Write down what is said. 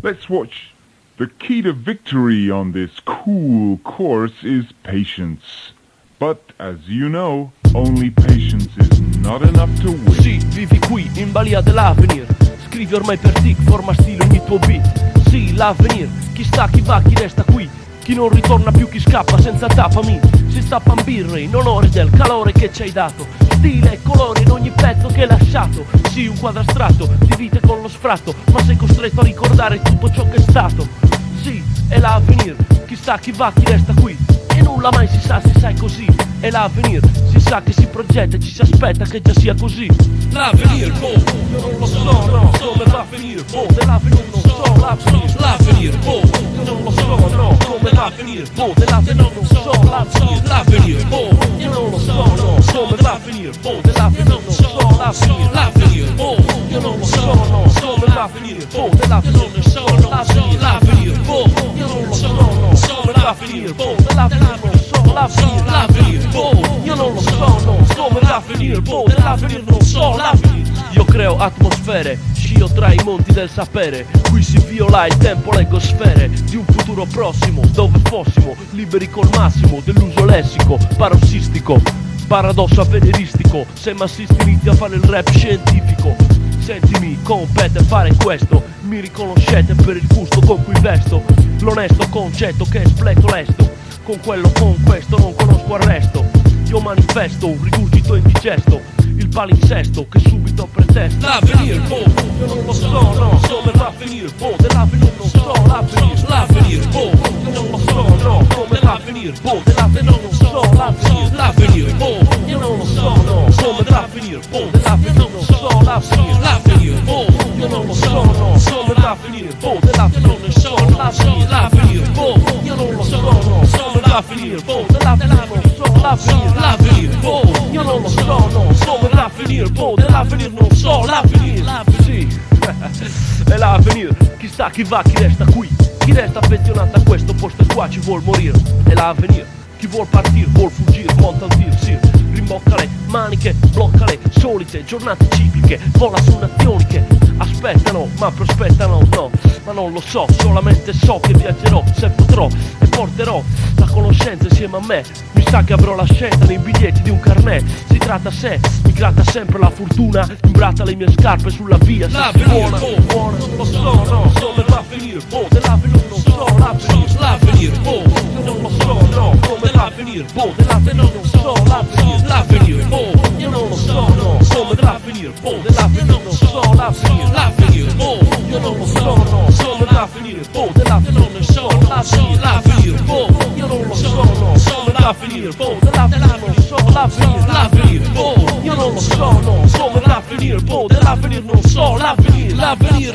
Let's watch. The key to victory on this cool course is patience. But, as you know, only patience is not enough to win. Sì, vivi qui, in balia dell'Avenir. Scrivi ormai per tic, forma stile ogni tuo beat. Sì, l'Avenir, chi sta, chi va, chi resta qui. Chi non ritorna più, chi scappa senza tappami. Si stappan birre in onore del calore che ci hai dato. Stile e colore in ogni pezzo che hai lasciato. Sì, un quadro astratto di vite con lo sfratto, ma sei costretto a ricordare tutto ciò che è stato. Sì, è l'Avenir, chi sta, chi va, chi resta qui. E nulla mai si sa se sai così. È l'Avenir, si sa che si progetta e ci si aspetta che già sia così. L'Avenir, boh, io non lo so, no, come va a finire, boh, dell'Avenir non so, l'Avenir, l'Avenir, boh, io non lo so, no, come va a finire, boh, dell'Avenir non so, l'Avenir, boh, io non lo so, no, come va a finire, boh, dell'Avenir non so, l'Avenir, boh, io non lo so, no, come va a finire, boh, dell'Avenir non so, l'Avenir, boh, io non lo so, no, come va a finire, boh, dell'Avenir non so, l'Avenir, boh, io non lo so, no, come va a finire, boh, dell'Avenir non so, l'Avenir. Io creo atmosfere, scio tra i monti del sapere. Qui si viola il tempo, leggo sfere di un futuro prossimo, dove fossimo liberi col massimo dell'uso lessico parossistico, paradosso avveniristico. Se massisti inizi a fare il rap scientifico, sentimi, compete fare questo. Mi riconoscete per il gusto con cui vesto, l'onesto concetto che espleto lesto. Con quello, con questo non conosco arresto. Io manifesto un rigurgito indigesto, il palinsesto che subito pretesto. L'Avenir, boh, io non lo so, no, come va a finire, boh, dell'Avenir non so, l'Avenir, boh, io non lo so, no, come va a finire, boh, dell'Avenir non so, l'Avenir, boh, io non lo so, no, come va a finire, boh, dell'Avenir non so, l'Avenir, boh, io non lo so, no, come va a finire, boh, dell'Avenir non so, l'Avenir, boh, io non lo so, no, come va a finire, boh, dell'Avenir non so, l'Avenir, boh, io non lo so, no, come va a finire, boh, dell'Avenir non so, l'Avenir, sì, è l'Avenir, chi sta, chi va, chi resta qui, chi resta affezionato a questo posto qua ci vuol morire, è l'Avenir, chi vuol partire, vuol fuggire, monta un tir, sì, rimbocca le maniche, blocca le solite giornate cicliche, vola su nazioni che aspettano, ma prospettano, no, ma non lo so, solamente so che viaggerò, se potrò, e porterò la conoscenza insieme a me. Mi sa che avrò la scelta nei biglietti di un carnet. Si tratta se, mi gratta sempre la fortuna, imbratta le mie scarpe sulla via, se si buona, buona, non lo so, no, come va a finire, boh, dell'Avenir non so, l'Avenir, boh, io non lo so, no, come va a finire, boh, dell'Avenir non so, l'Avenir, boh, io non lo so, no, come va a finire, boh, dell'Avenir non so, l'Avenir, boh, io non lo so, no, come va a finire, boh, dell'Avenir non so, l'Avenir, boh, io non lo so, no, come va a finire, boh, dell'Avenir non so, l'Avenir, boh, io non lo so, no, come va a finire, boh, dell'Avenir non so, l'Avenir, l'Avenir.